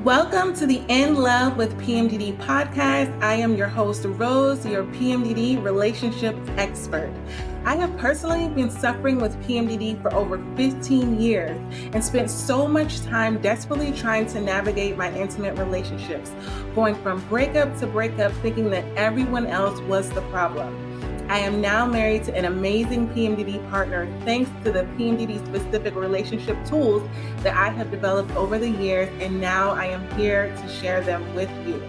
Welcome to the In Love with PMDD podcast. I am your host, Rose, your PMDD relationship expert. I have personally been suffering with PMDD for over 15 years and spent so much time desperately trying to navigate my intimate relationships, going from breakup to breakup, thinking that everyone else was the problem. I am now married to an amazing PMDD partner thanks to the PMDD specific relationship tools that I have developed over the years, and now I am here to share them with you.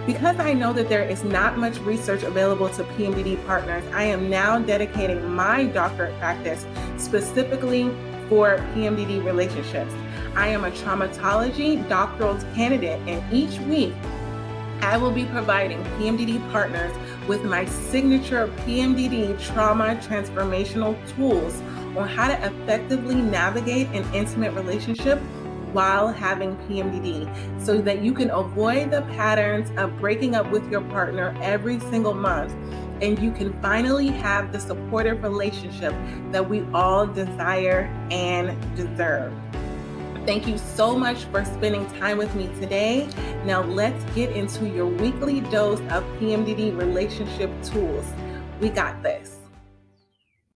Because I know that there is not much research available to PMDD partners, I am now dedicating my doctorate practice specifically for PMDD relationships. I am a traumatology doctoral candidate, and each week I will be providing PMDD partners with my signature PMDD trauma transformational tools on how to effectively navigate an intimate relationship while having PMDD so that you can avoid the patterns of breaking up with your partner every single month and you can finally have the supportive relationship that we all desire and deserve. Thank you so much for spending time with me today. Now let's get into your weekly dose of PMDD relationship tools. We got this.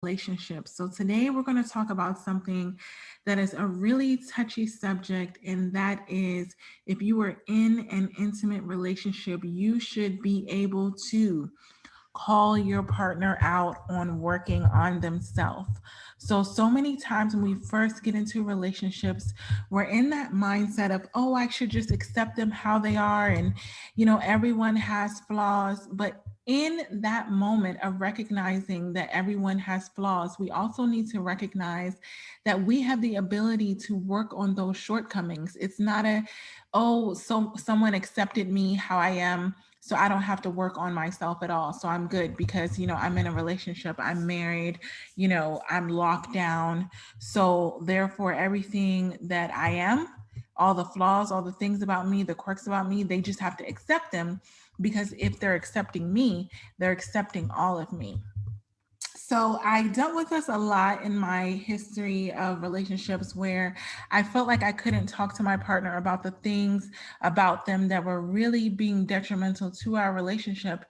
Relationships. So today we're going to talk about something that is a really touchy subject, and that is if you are in an intimate relationship, you should be able to call your partner out on working on themselves. So many times when we first get into relationships, we're in that mindset of, oh, I should just accept them how they are. And, everyone has flaws. But in that moment of recognizing that everyone has flaws, we also need to recognize that we have the ability to work on those shortcomings. It's not so someone accepted me how I am, so I don't have to work on myself at all. So I'm good because, I'm in a relationship, I'm married, I'm locked down. So therefore, everything that I am, all the flaws, all the things about me, the quirks about me, they just have to accept them, because if they're accepting me, they're accepting all of me. So I dealt with this a lot in my history of relationships where I felt like I couldn't talk to my partner about the things about them that were really being detrimental to our relationship.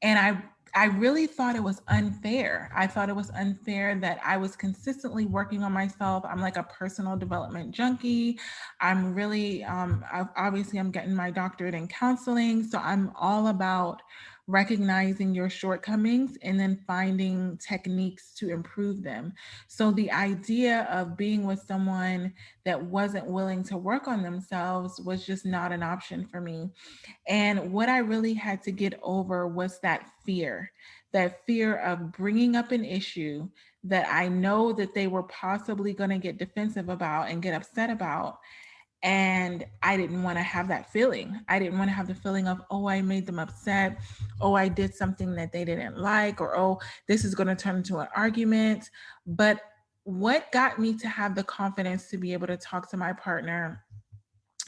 And I really thought it was unfair. I thought it was unfair that I was consistently working on myself. I'm like a personal development junkie. I'm really, obviously I'm getting my doctorate in counseling. So I'm all about recognizing your shortcomings and then finding techniques to improve them. So the idea of being with someone that wasn't willing to work on themselves was just not an option for me. And what I really had to get over was that fear of bringing up an issue that I know that they were possibly going to get defensive about and get upset about. And I didn't want to have that feeling. I didn't want to have the feeling of, oh, I made them upset. Oh, I did something that they didn't like, or, oh, this is going to turn into an argument. But what got me to have the confidence to be able to talk to my partner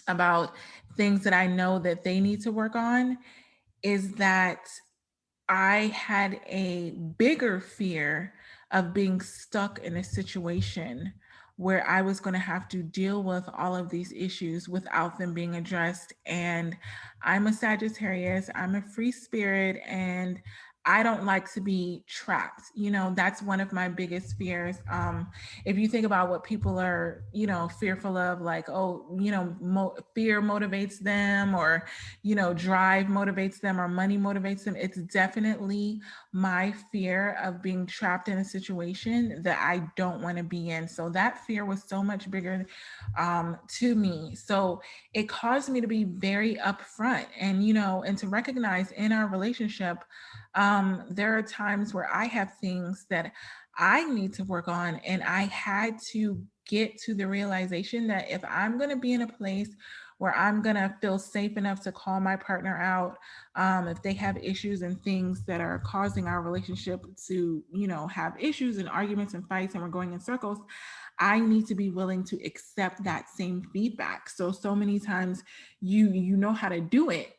about things that I know that they need to work on is that I had a bigger fear of being stuck in a situation where I was going to have to deal with all of these issues without them being addressed. And I'm a Sagittarius, I'm a free spirit, and I don't like to be trapped. That's one of my biggest fears. If you think about what people are, fearful of, like, oh, fear motivates them, or, drive motivates them, or money motivates them. It's definitely my fear of being trapped in a situation that I don't want to be in. So that fear was so much bigger to me. So it caused me to be very upfront and, and to recognize in our relationship, there are times where I have things that I need to work on, and I had to get to the realization that if I'm going to be in a place where I'm going to feel safe enough to call my partner out, if they have issues and things that are causing our relationship to, have issues and arguments and fights, and we're going in circles, I need to be willing to accept that same feedback. So many times you know how to do it,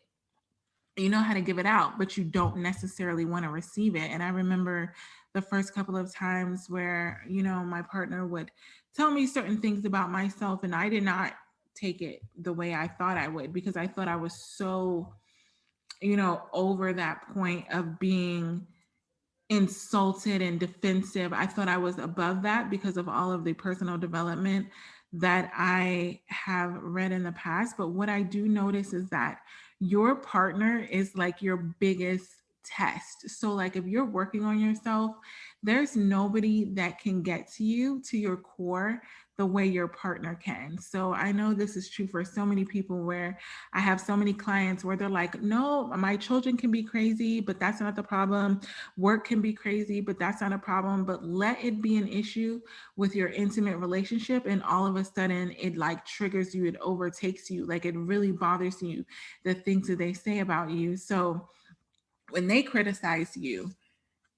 you know how to give it out, but you don't necessarily want to receive it. And I remember the first couple of times where, my partner would tell me certain things about myself, and I did not take it the way I thought I would, because I thought I was so, over that point of being insulted and defensive. I thought I was above that because of all of the personal development that I have read in the past. But what I do notice is that your partner is like your biggest test. So, like, if you're working on yourself, there's nobody that can get to you, to your core, the way your partner can. So, I know this is true for so many people, where I have so many clients where they're like, no, my children can be crazy, but that's not the problem. Work can be crazy, but that's not a problem. But let it be an issue with your intimate relationship, and all of a sudden it like triggers you, it overtakes you, like it really bothers you, the things that they say about you. So when they criticize you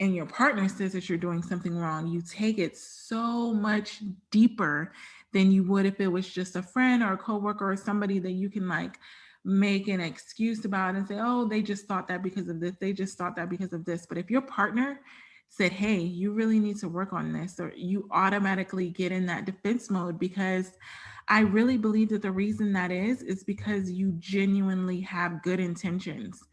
and your partner says that you're doing something wrong, you take it so much deeper than you would if it was just a friend or a coworker or somebody that you can like make an excuse about and say, oh, they just thought that because of this. They just thought that because of this. But if your partner said, hey, you really need to work on this, or you automatically get in that defense mode, because I really believe that the reason that is because you genuinely have good intentions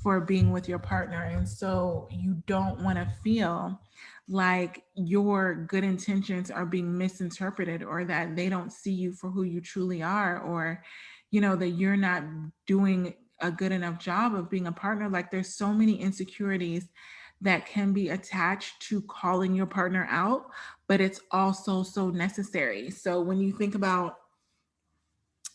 for being with your partner. And so you don't want to feel like your good intentions are being misinterpreted, or that they don't see you for who you truly are, or, that you're not doing a good enough job of being a partner. Like, there's so many insecurities that can be attached to calling your partner out, but it's also so necessary. So when you think about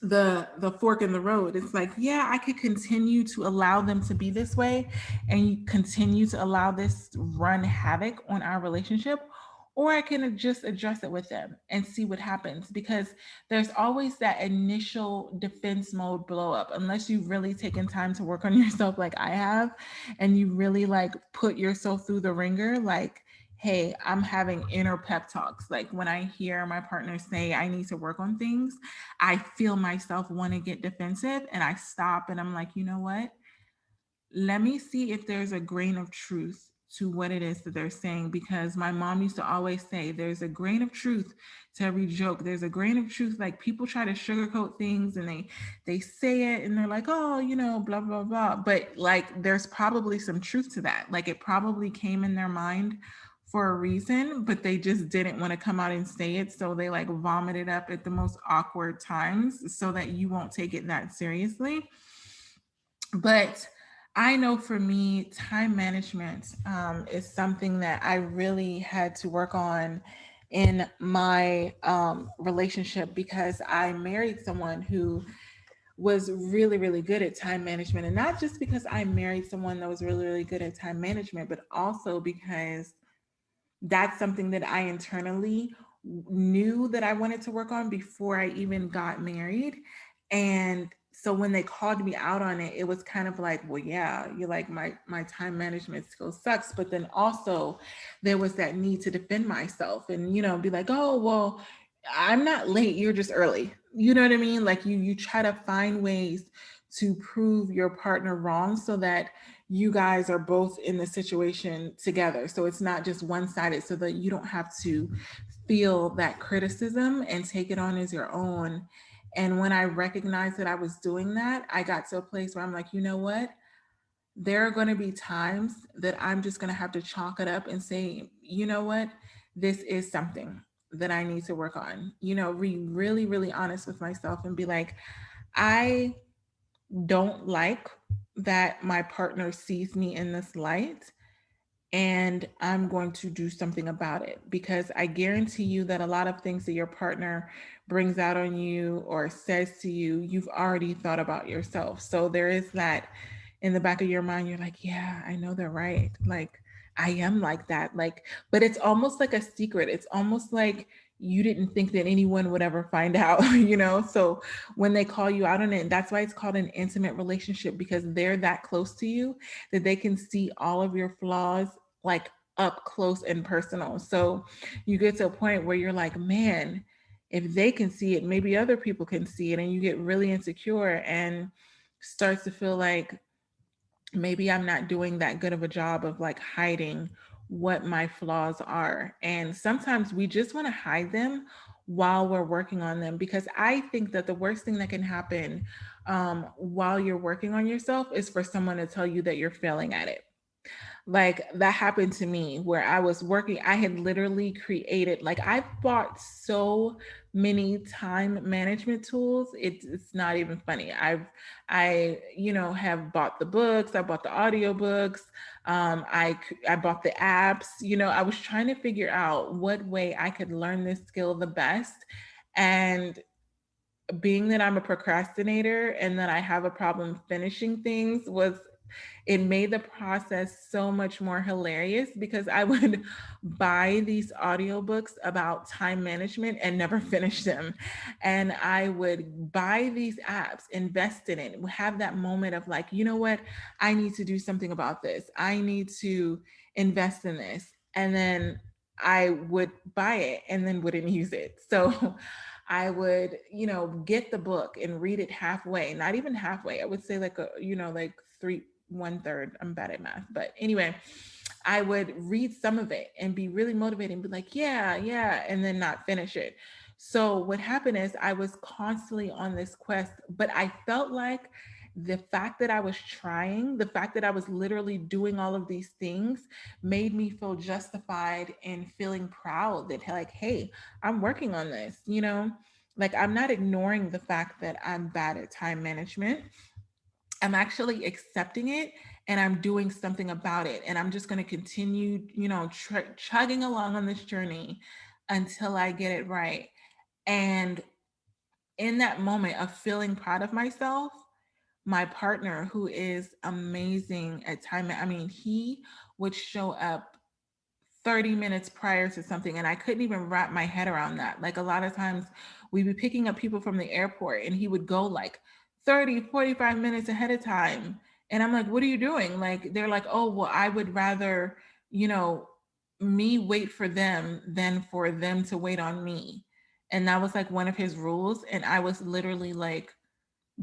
the fork in the road, it's like, yeah, I could continue to allow them to be this way and continue to allow this to run havoc on our relationship, or I can just address it with them and see what happens, because there's always that initial defense mode blow up, unless you've really taken time to work on yourself like I have, and you really like put yourself through the ringer. Like, hey, I'm having inner pep talks. Like, when I hear my partner say I need to work on things, I feel myself want to get defensive, and I stop and I'm like, you know what? Let me see if there's a grain of truth to what it is that they're saying, because my mom used to always say there's a grain of truth to every joke. There's a grain of truth. Like, people try to sugarcoat things, and they say it and they're like, oh, blah blah blah, but like there's probably some truth to that. Like, it probably came in their mind for a reason, but they just didn't want to come out and say it, so they like vomit it up at the most awkward times so that you won't take it that seriously. But I know for me, time management is something that I really had to work on in my relationship, because I married someone who was really, really good at time management. And not just because I married someone that was really, really good at time management, but also because that's something that I internally knew that I wanted to work on before I even got married. And so when they called me out on it, it was kind of like, well, yeah, you're like, my time management skill sucks. But then also there was that need to defend myself and, be like, oh, well, I'm not late, you're just early. You know what I mean? Like, you try to find ways to prove your partner wrong so that you guys are both in the situation together. So it's not just one sided, so that you don't have to feel that criticism and take it on as your own. And when I recognized that I was doing that, I got to a place where I'm like, you know what? There are going to be times that I'm just going to have to chalk it up and say, you know what? This is something that I need to work on. Be really, really honest with myself and be like, I don't like that my partner sees me in this light, and I'm going to do something about it, because I guarantee you that a lot of things that your partner brings out on you or says to you, you've already thought about yourself. So there is that in the back of your mind. You're like, yeah, I know they're right. Like, I am like that. Like, but it's almost like a secret. It's almost like you didn't think that anyone would ever find out, So when they call you out on it, and that's why it's called an intimate relationship, because they're that close to you that they can see all of your flaws, like, up close and personal. So you get to a point where you're like, man, if they can see it, maybe other people can see it. And you get really insecure and starts to feel like maybe I'm not doing that good of a job of like hiding what my flaws are. And sometimes we just want to hide them while we're working on them, because I think that the worst thing that can happen while you're working on yourself is for someone to tell you that you're failing at it. Like that happened to me where I was working. I had literally created, like, I've bought so many time management tools. It's not even funny. Have bought the books. I bought the audiobooks. I bought the apps. I was trying to figure out what way I could learn this skill the best. And being that I'm a procrastinator and that I have a problem finishing things, it made the process so much more hilarious, because I would buy these audiobooks about time management and never finish them. And I would buy these apps, invest in it, have that moment of like, you know what, I need to do something about this. I need to invest in this. And then I would buy it and then wouldn't use it. So I would, get the book and read it halfway, not even halfway. I would say like like one third. I'm bad at math, but anyway, I would read some of it and be really motivated and be like, yeah, and then not finish it. So what happened is I was constantly on this quest, but I felt like the fact that I was trying, the fact that I was literally doing all of these things made me feel justified in feeling proud that, like, hey, I'm working on this, like I'm not ignoring the fact that I'm bad at time management. I'm actually accepting it and I'm doing something about it. And I'm just going to continue, chugging along on this journey until I get it right. And in that moment of feeling proud of myself, my partner, who is amazing at time, I mean, he would show up 30 minutes prior to something, and I couldn't even wrap my head around that. Like a lot of times we'd be picking up people from the airport and he would go like 30, 45 minutes ahead of time. And I'm like, what are you doing? Like, they're like, oh, well, I would rather, me wait for them than for them to wait on me. And that was like one of his rules. And I was literally like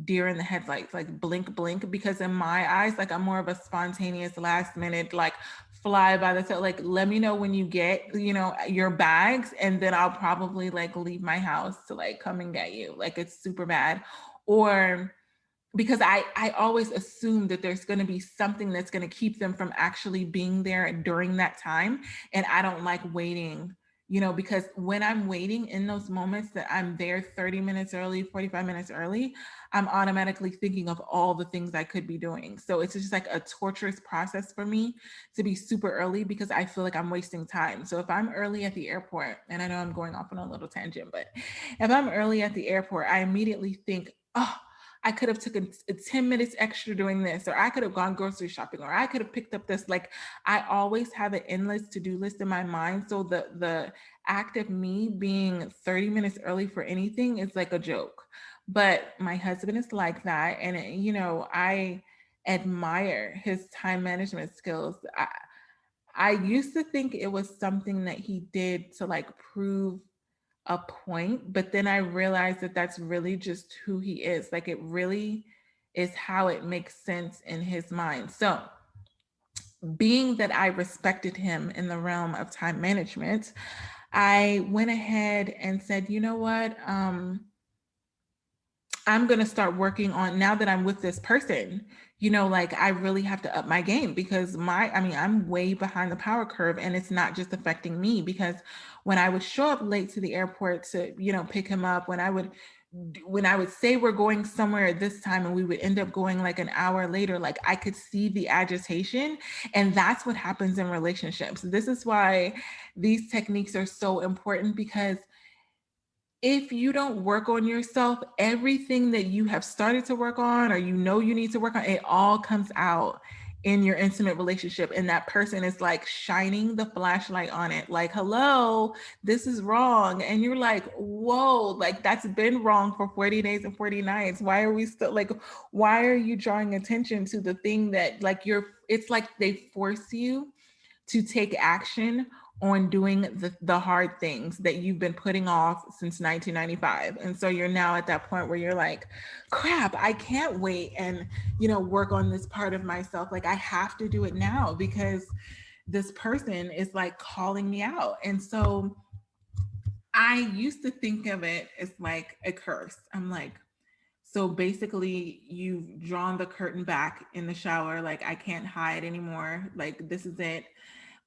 deer in the headlights, like blink, blink, because in my eyes, like I'm more of a spontaneous last minute, like fly by the tail, like let me know when you get, your bags, and then I'll probably like leave my house to like come and get you. Like it's super bad. Or because I always assume that there's going to be something that's going to keep them from actually being there during that time. And I don't like waiting, because when I'm waiting in those moments that I'm there 30 minutes early, 45 minutes early, I'm automatically thinking of all the things I could be doing. So it's just like a torturous process for me to be super early, because I feel like I'm wasting time. So if I'm early at the airport, and I know I'm going off on a little tangent, but if I'm early at the airport, I immediately think, oh, I could have taken 10 minutes extra doing this, or I could have gone grocery shopping, or I could have picked up this. Like I always have an endless to-do list in my mind. So the act of me being 30 minutes early for anything is like a joke. But my husband is like that. And, I admire his time management skills. I used to think it was something that he did to like prove a point, but then I realized that that's really just who he is. Like it really is how it makes sense in his mind. So being that I respected him in the realm of time management, I went ahead and said, you know what? I'm going to start working on, now that I'm with this person, like I really have to up my game, because I'm way behind the power curve, and it's not just affecting me, because when I would show up late to the airport to, pick him up, when I would say we're going somewhere at this time and we would end up going like an hour later, like I could see the agitation. And that's what happens in relationships. This is why these techniques are so important, because if you don't work on yourself, everything that you have started to work on, or you need to work on, it all comes out in your intimate relationship. And that person is like shining the flashlight on it, like, hello, this is wrong. And you're like, whoa, like that's been wrong for 40 days and 40 nights. Why are we still like, why are you drawing attention to the thing that like it's like they force you to take action on doing the hard things that you've been putting off since 1995. And so you're now at that point where you're like, crap, I can't wait and, work on this part of myself. Like I have to do it now, because this person is like calling me out. And so I used to think of it as like a curse. I'm like, so basically, you've drawn the curtain back in the shower. Like, I can't hide anymore. Like, this is it.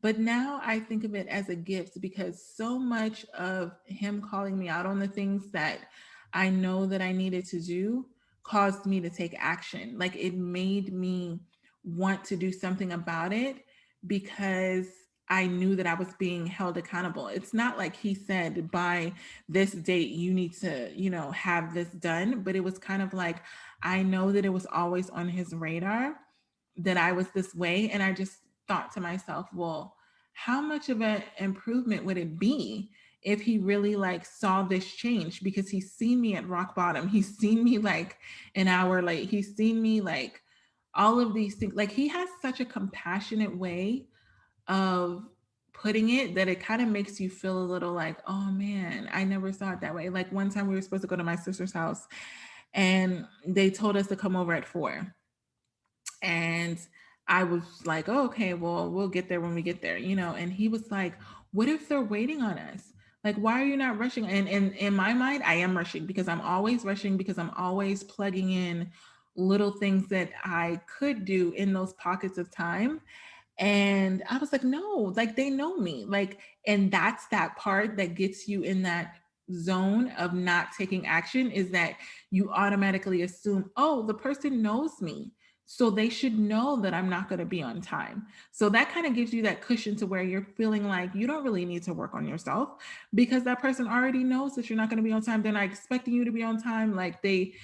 But now I think of it as a gift because so much of him calling me out on the things that I know that I needed to do caused me to take action. Like, it made me want to do something about it because I knew that I was being held accountable. It's not like he said, by this date, you need to, have this done. But it was kind of like, I know that it was always on his radar that I was this way. And I just thought to myself, well, how much of an improvement would it be if he really like saw this change? Because he's seen me at rock bottom. He's seen me like an hour late. He's seen me like all of these things. Like, he has such a compassionate way of putting it that it kind of makes you feel a little like, oh man, I never saw it that way. Like, one time we were supposed to go to my sister's house and they told us to come over at 4. And I was like, oh, okay, well, we'll get there when we get there, And he was like, what if they're waiting on us? Like, why are you not rushing? And in my mind, I am rushing because I'm always rushing because I'm always plugging in little things that I could do in those pockets of time. And I was like, no, like, they know me. Like, and that's that part that gets you in that zone of not taking action, is that you automatically assume, oh, the person knows me, so they should know that I'm not going to be on time. So that kind of gives you that cushion to where you're feeling like you don't really need to work on yourself because that person already knows that you're not going to be on time. They're not expecting you to be on time. Like, they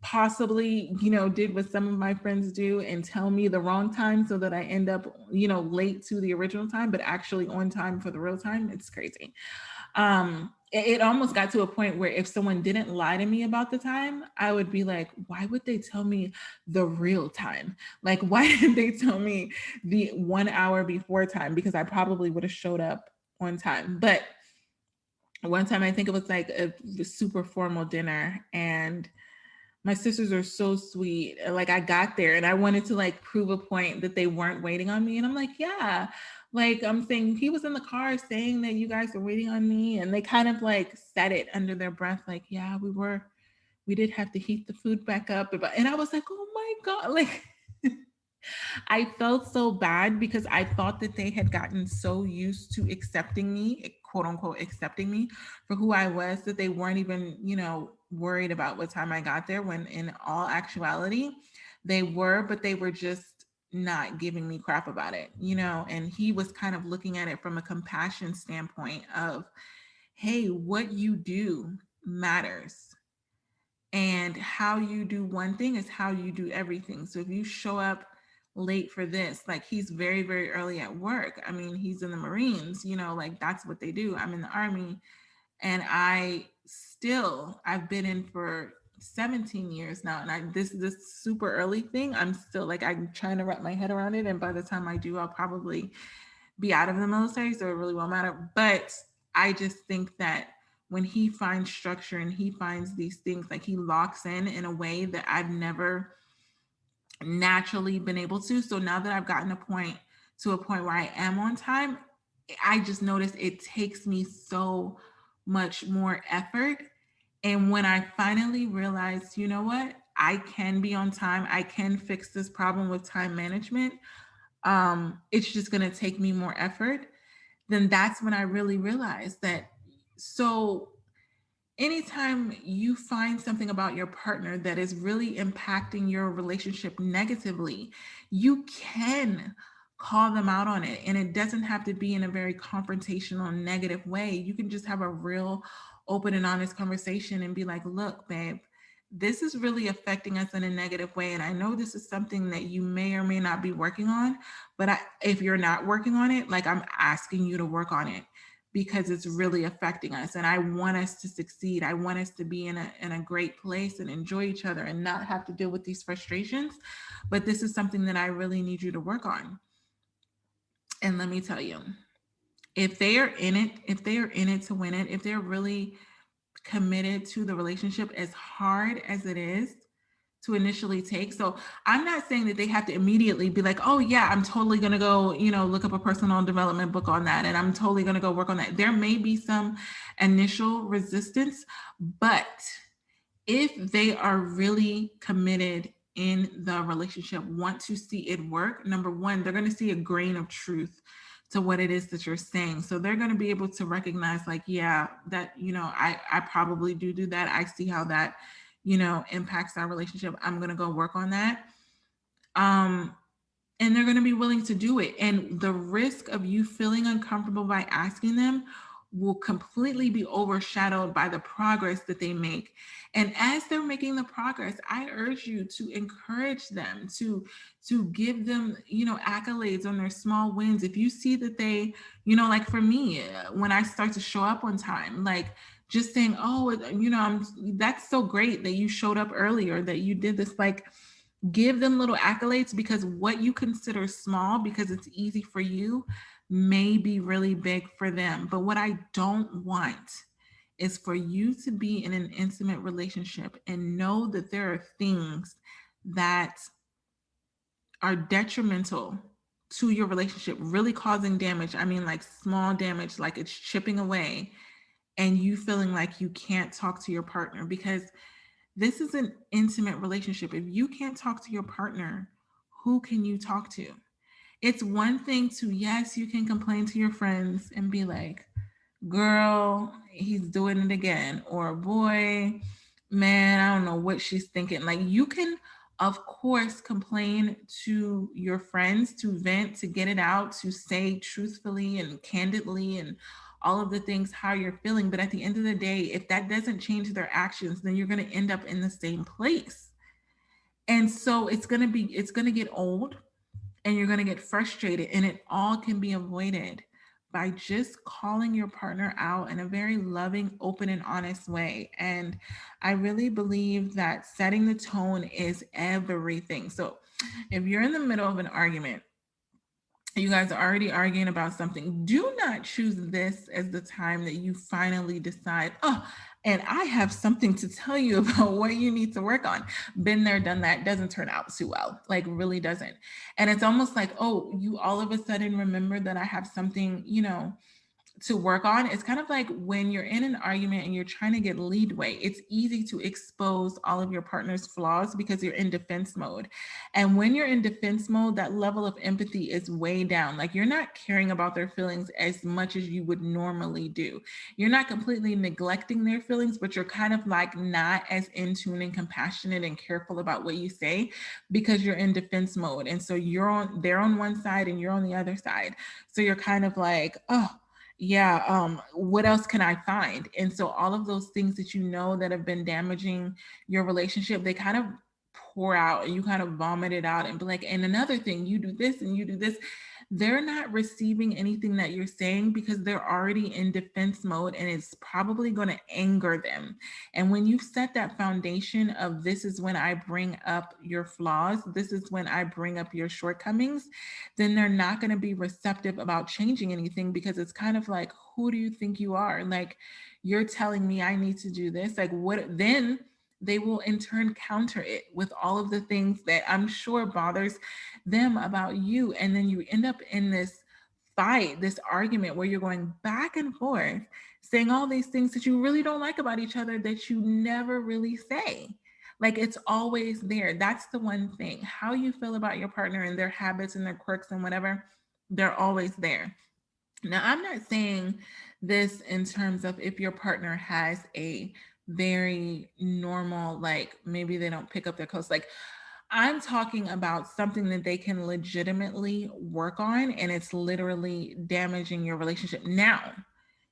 possibly, did what some of my friends do and tell me the wrong time so that I end up, late to the original time, but actually on time for the real time. It's crazy. It almost got to a point where if someone didn't lie to me about the time, I would be like, why would they tell me the real time? Like, why didn't they tell me the 1 hour before time? Because I probably would have showed up on time. But one time, I think it was like a super formal dinner, and my sisters are so sweet. Like, I got there and I wanted to like prove a point that they weren't waiting on me. And I'm like, yeah, like, I'm saying, he was in the car saying that you guys are waiting on me. And they kind of like said it under their breath, like, yeah, we did have to heat the food back up. And I was like, oh my God, like, I felt so bad because I thought that they had gotten so used to accepting me, quote unquote, accepting me for who I was, that they weren't even, worried about what time I got there, when in all actuality, they were, but they were just not giving me crap about it, and he was kind of looking at it from a compassion standpoint of, hey, what you do matters. And how you do one thing is how you do everything. So if you show up late for this, like, he's very, very early at work. I mean, he's in the Marines, like, that's what they do. I'm in the Army. And I've been in for 17 years now. And this super early thing, I'm still like, I'm trying to wrap my head around it. And by the time I do, I'll probably be out of the military. So it really won't matter. But I just think that when he finds structure and he finds these things, like, he locks in a way that I've never naturally been able to. So now that I've gotten to a point where I am on time, I just notice it takes me so much more effort. And when I finally realized, you know what, I can be on time, I can fix this problem with time management, it's just going to take me more effort, then that's when I really realized that. So anytime you find something about your partner that is really impacting your relationship negatively, you can call them out on it. And it doesn't have to be in a very confrontational, negative way. You can just have a real open and honest conversation and be like, look, babe, this is really affecting us in a negative way. And I know this is something that you may or may not be working on, but if you're not working on it, like, I'm asking you to work on it, because it's really affecting us. And I want us to succeed. I want us to be in a great place and enjoy each other and not have to deal with these frustrations. But this is something that I really need you to work on. And let me tell you, if they are in it to win it, if they're really committed to the relationship, as hard as it is to initially take. So I'm not saying that they have to immediately be like, oh yeah, I'm totally going to go, look up a personal development book on that. And I'm totally going to go work on that. There may be some initial resistance, but if they are really committed in the relationship, want to see it work, number one, they're going to see a grain of truth to what it is that you're saying. So they're going to be able to recognize, like, yeah, that, I probably do that. I see how that, impacts our relationship. I'm going to go work on that. And they're going to be willing to do it. And the risk of you feeling uncomfortable by asking them will completely be overshadowed by the progress that they make. And as they're making the progress, I urge you to encourage them, to give them, accolades on their small wins. If you see that they, like for me, when I start to show up on time, like just saying, oh, that's so great that you showed up earlier, that you did this, like, give them little accolades, because what you consider small because it's easy for you may be really big for them. But what I don't want is for you to be in an intimate relationship and know that there are things that are detrimental to your relationship, really causing damage. I mean, like small damage, like it's chipping away, and you feeling like you can't talk to your partner, because this is an intimate relationship. If you can't talk to your partner, who can you talk to? It's one thing to, yes, you can complain to your friends and be like, girl, he's doing it again. Or, boy, man, I don't know what she's thinking. Like, you can, of course, complain to your friends, to vent, to get it out, to say truthfully and candidly and all of the things how you're feeling. But at the end of the day, if that doesn't change their actions, then you're going to end up in the same place. And so it's going to get old, and you're going to get frustrated, and it all can be avoided by just calling your partner out in a very loving, open, and honest way. And I really believe that setting the tone is everything. So if you're in the middle of an argument, you guys are already arguing about something, do not choose this as the time that you finally decide, oh, and I have something to tell you about what you need to work on. Been there, done that. Doesn't turn out too well, like really doesn't. And it's almost like, oh, you all of a sudden remember that I have something, to work on. It's kind of like when you're in an argument and you're trying to get leadway, it's easy to expose all of your partner's flaws because you're in defense mode. And when you're in defense mode, that level of empathy is way down. Like, you're not caring about their feelings as much as you would normally do. You're not completely neglecting their feelings, but you're kind of like not as in tune and compassionate and careful about what you say because you're in defense mode. And so they're on one side and you're on the other side. So you're kind of like, oh, yeah, what else can I find? And so all of those things that that have been damaging your relationship, they kind of pour out, and you kind of vomit it out and be like, and another thing, you do this and you do this. They're not receiving anything that you're saying because they're already in defense mode, and it's probably going to anger them. And when you set that foundation of, this is when I bring up your flaws, this is when I bring up your shortcomings, then they're not going to be receptive about changing anything, because it's kind of like, who do you think you are? Like, you're telling me I need to do this. Like, what then? They will in turn counter it with all of the things that I'm sure bothers them about you. And then you end up in this fight, this argument where you're going back and forth, saying all these things that you really don't like about each other that you never really say. Like, it's always there. That's the one thing. How you feel about your partner and their habits and their quirks and whatever, they're always there. Now, I'm not saying this in terms of if your partner has a very normal, like maybe they don't pick up their clothes. Like, I'm talking about something that they can legitimately work on, and it's literally damaging your relationship. Now,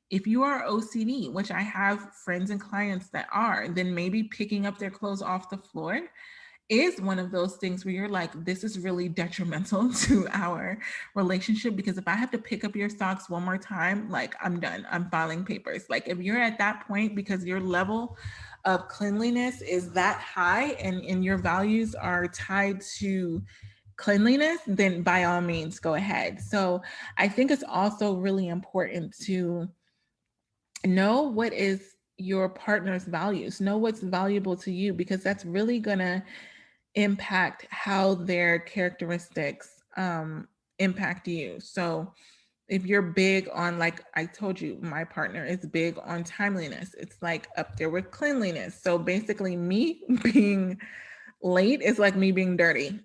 if you are OCD, which I have friends and clients that are, then maybe picking up their clothes off the floor is one of those things where you're like, this is really detrimental to our relationship, because if I have to pick up your socks one more time, like, I'm done. I'm filing papers. Like, if you're at that point because your level of cleanliness is that high, and your values are tied to cleanliness, then by all means go ahead. So I think it's also really important to know what is your partner's values, know what's valuable to you, because that's really gonna impact how their characteristics impact you. So if you're big on, like I told you, my partner is big on timeliness. It's like up there with cleanliness. So basically, me being late is like me being dirty.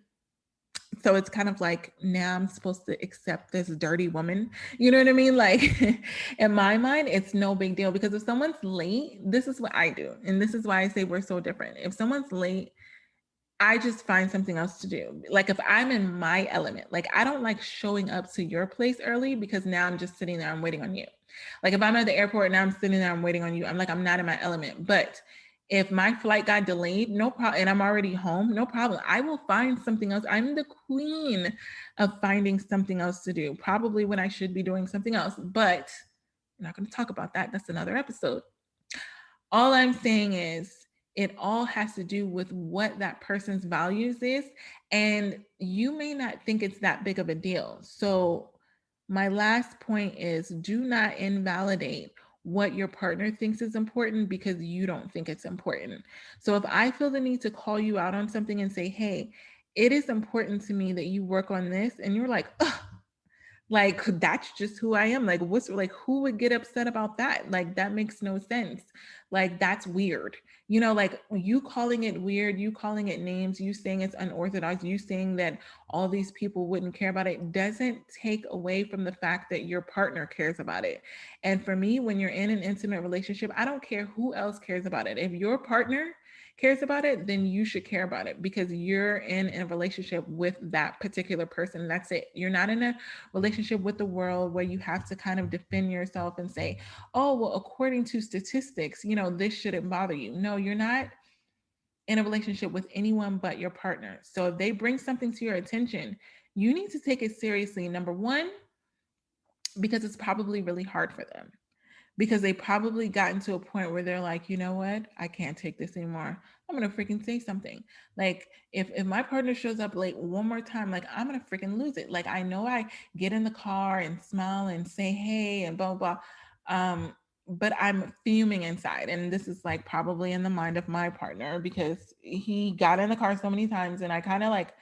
So it's kind of like, now I'm supposed to accept this dirty woman. You know what I mean? Like in my mind, it's no big deal, because if someone's late, this is what I do. And this is why I say we're so different. If someone's late, I just find something else to do. Like if I'm in my element, like I don't like showing up to your place early, because now I'm just sitting there, I'm waiting on you. Like if I'm at the airport and I'm sitting there, I'm waiting on you, I'm like, I'm not in my element. But if my flight got delayed, no problem, and I'm already home, no problem. I will find something else. I'm the queen of finding something else to do, probably when I should be doing something else. But I'm not going to talk about that. That's another episode. All I'm saying is it all has to do with what that person's values is. And you may not think it's that big of a deal. So my last point is, do not invalidate what your partner thinks is important because you don't think it's important. So if I feel the need to call you out on something and say, hey, it is important to me that you work on this, and you're like, ugh, like that's just who I am. Like what's like, who would get upset about that? Like that makes no sense. Like that's weird. Like you calling it weird, you calling it names, you saying it's unorthodox, you saying that all these people wouldn't care about it, doesn't take away from the fact that your partner cares about it. And for me, when you're in an intimate relationship, I don't care who else cares about it. If your partner cares about it, then you should care about it, because you're in a relationship with that particular person. That's it. You're not in a relationship with the world where you have to kind of defend yourself and say, oh, well, according to statistics, this shouldn't bother you. No, you're not in a relationship with anyone but your partner. So if they bring something to your attention, you need to take it seriously. Number one, because it's probably really hard for them, because they probably gotten to a point where they're like, you know what, I can't take this anymore. I'm gonna freaking say something. Like if my partner shows up late one more time, like I'm gonna freaking lose it. Like I know I get in the car and smile and say hey and blah blah. But I'm fuming inside, and this is like probably in the mind of my partner, because he got in the car so many times, and I kind of like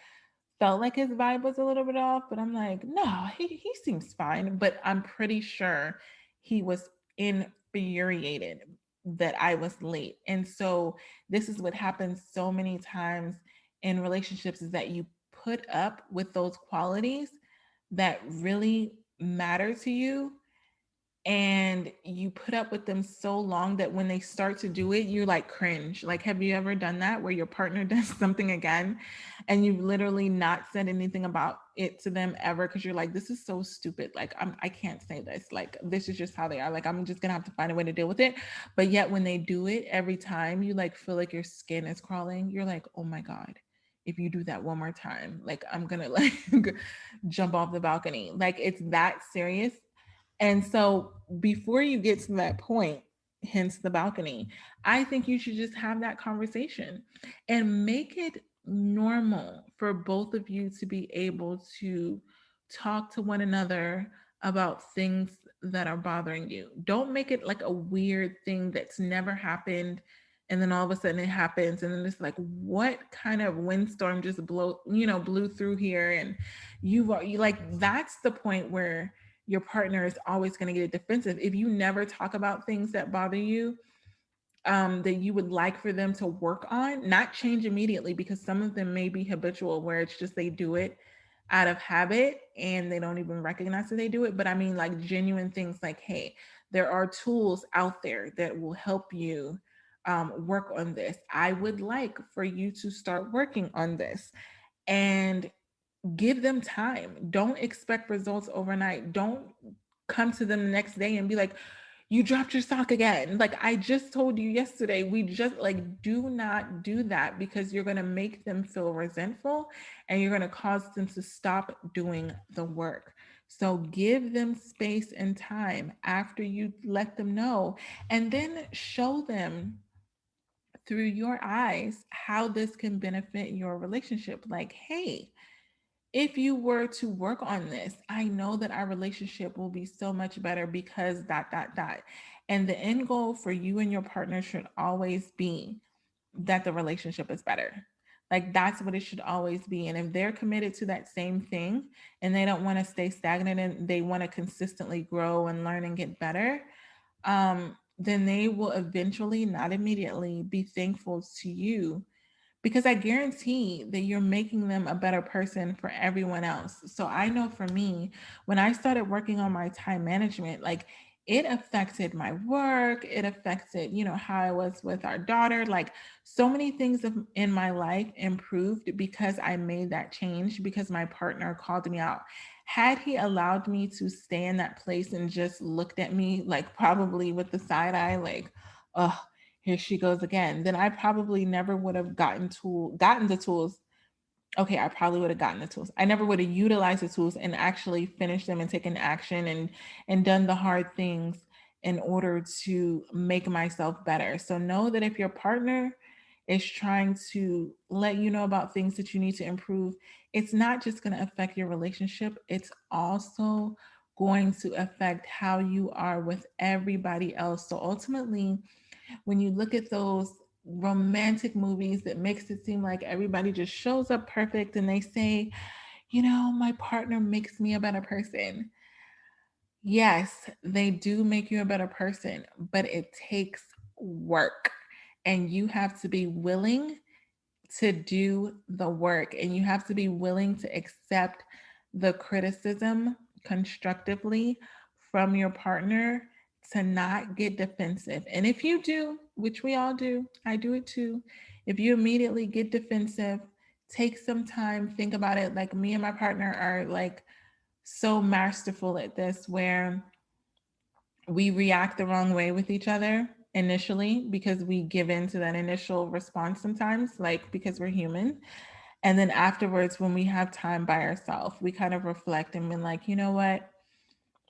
felt like his vibe was a little bit off, but I'm like, no, he seems fine. But I'm pretty sure he was infuriated that I was late. And so this is what happens so many times in relationships, is that you put up with those qualities that really matter to you, and you put up with them so long that when they start to do it, you like cringe. Like, have you ever done that where your partner does something again and you've literally not said anything about it to them ever, because you're like, this is so stupid. Like, I can't say this. Like, this is just how they are. Like, I'm just gonna have to find a way to deal with it. But yet when they do it every time, you like feel like your skin is crawling. You're like, oh my God, if you do that one more time, like I'm gonna like jump off the balcony. Like, it's that serious. And so before you get to that point, hence the balcony, I think you should just have that conversation and make it normal for both of you to be able to talk to one another about things that are bothering you. Don't make it like a weird thing that's never happened. And then all of a sudden it happens. And then it's like, what kind of windstorm just blew through here? And you like, that's the point where your partner is always going to get defensive. If you never talk about things that bother you, that you would like for them to work on, not change immediately, because some of them may be habitual where it's just they do it out of habit and they don't even recognize that they do it. But I mean, like genuine things like, hey, there are tools out there that will help you work on this. I would like for you to start working on this. And give them time. Don't expect results overnight. Don't come to them the next day and be like, you dropped your sock again. Like I just told you yesterday. We just like, do not do that, because you're going to make them feel resentful and you're going to cause them to stop doing the work. So give them space and time after you let them know, and then show them through your eyes how this can benefit your relationship. Like, hey, if you were to work on this, I know that our relationship will be so much better because dot, dot, dot. And the end goal for you and your partner should always be that the relationship is better. Like that's what it should always be. And if they're committed to that same thing and they don't want to stay stagnant and they want to consistently grow and learn and get better, then they will eventually, not immediately, be thankful to you, because I guarantee that you're making them a better person for everyone else. So I know for me, when I started working on my time management, like it affected my work, it affected, how I was with our daughter. Like so many things in my life improved because I made that change, because my partner called me out. Had he allowed me to stay in that place and just looked at me, like probably with the side eye, like, oh, here she goes again, then I probably never would have gotten the tools. Okay, I probably would have gotten the tools. I never would have utilized the tools and actually finished them and taken action and done the hard things in order to make myself better. So know that if your partner is trying to let you know about things that you need to improve, it's not just going to affect your relationship, it's also going to affect how you are with everybody else. So ultimately, when you look at those romantic movies that makes it seem like everybody just shows up perfect and they say, my partner makes me a better person. Yes, they do make you a better person, but it takes work and you have to be willing to do the work, and you have to be willing to accept the criticism constructively from your partner, to not get defensive. And if you do, which we all do, I do it too, if you immediately get defensive, take some time, think about it. Like me and my partner are like so masterful at this, where we react the wrong way with each other initially because we give in to that initial response sometimes, like because we're human. And then afterwards, when we have time by ourselves, we kind of reflect and be like, you know what?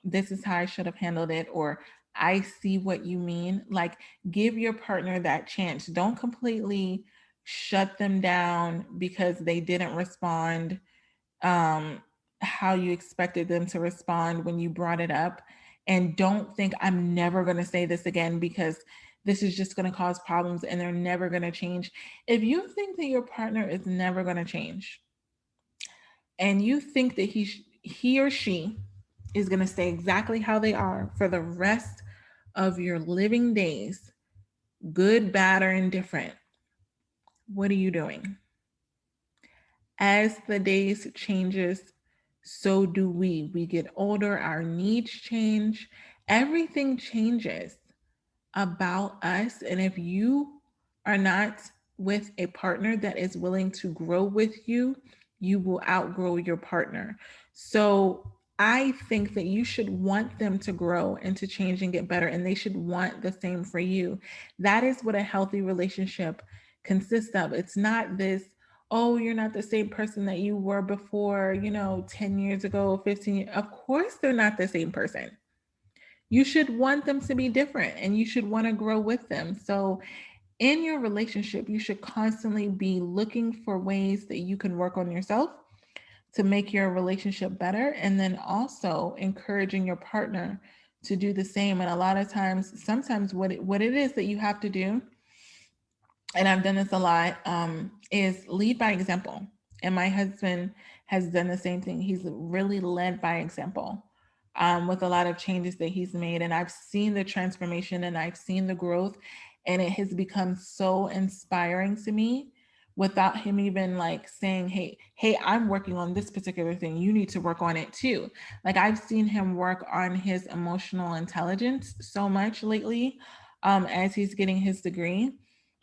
This is how I should have handled it. Or I see what you mean. Like, give your partner that chance. Don't completely shut them down because they didn't respond um, how you expected them to respond when you brought it up. And don't think, I'm never going to say this again because this is just going to cause problems and they're never going to change. If you think that your partner is never going to change and you think that he or she is going to stay exactly how they are for the rest of your living days, good, bad, or indifferent, what are you doing? As the days changes, so do we. We get older, our needs change, everything changes about us. And if you are not with a partner that is willing to grow with you, you will outgrow your partner. So I think that you should want them to grow and to change and get better, and they should want the same for you. That is what a healthy relationship consists of. It's not this, oh, you're not the same person that you were before, 10 years ago, 15 years. Of course, they're not the same person. You should want them to be different and you should want to grow with them. So, in your relationship, you should constantly be looking for ways that you can work on yourself to make your relationship better, and then also encouraging your partner to do the same. And a lot of times, sometimes what it is that you have to do, and I've done this a lot, is lead by example. And my husband has done the same thing. He's really led by example with a lot of changes that he's made. And I've seen the transformation and I've seen the growth. And it has become so inspiring to me without him even like saying, hey, I'm working on this particular thing. You need to work on it too. Like I've seen him work on his emotional intelligence so much lately as he's getting his degree,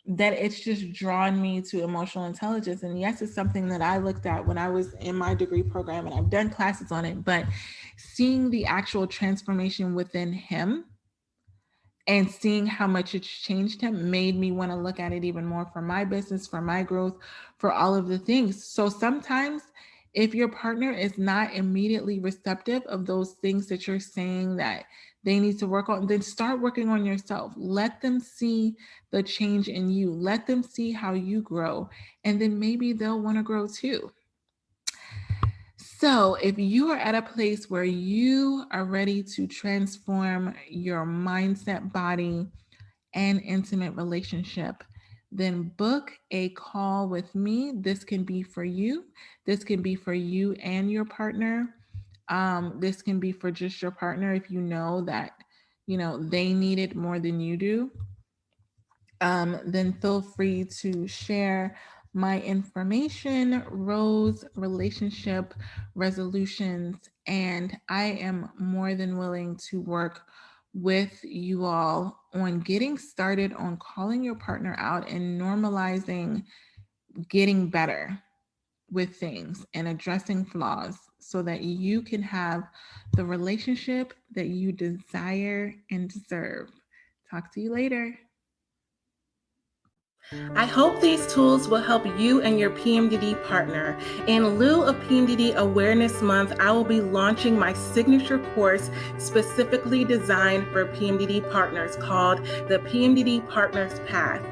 that it's just drawn me to emotional intelligence. And yes, it's something that I looked at when I was in my degree program and I've done classes on it, but seeing the actual transformation within him and seeing how much it's changed him made me want to look at it even more for my business, for my growth, for all of the things. So sometimes if your partner is not immediately receptive of those things that you're saying that they need to work on, then start working on yourself. Let them see the change in you. Let them see how you grow. And then maybe they'll want to grow too. So, if you are at a place where you are ready to transform your mindset, body, and intimate relationship, then book a call with me. This can be for you. This can be for you and your partner. This can be for just your partner if you know that, they need it more than you do. Then feel free to share my information, Rose Relationship Resolutions, and I am more than willing to work with you all on getting started on calling your partner out and normalizing getting better with things and addressing flaws so that you can have the relationship that you desire and deserve. Talk to you later. I hope these tools will help you and your PMDD partner. In lieu of PMDD Awareness Month, I will be launching my signature course specifically designed for PMDD partners called the PMDD Partners Path.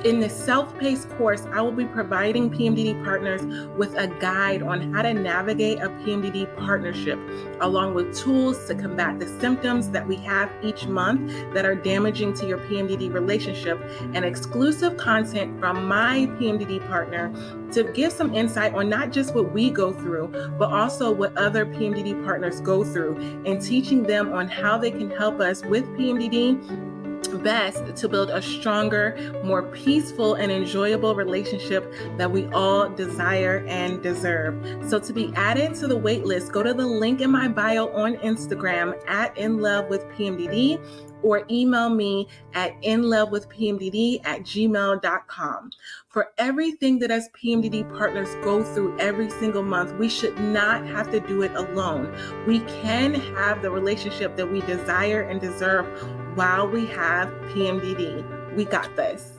In this self-paced course, I will be providing PMDD partners with a guide on how to navigate a PMDD partnership, along with tools to combat the symptoms that we have each month that are damaging to your PMDD relationship, and exclusive content from my PMDD partner to give some insight on not just what we go through, but also what other PMDD partners go through, and teaching them on how they can help us with PMDD best to build a stronger, more peaceful and enjoyable relationship that we all desire and deserve. So to be added to the wait list, go to the link in my bio on Instagram at inlovewithpmdd, or email me at inlovewithpmdd@gmail.com. For everything that as PMDD partners go through every single month, we should not have to do it alone. We can have the relationship that we desire and deserve while we have PMDD. We got this.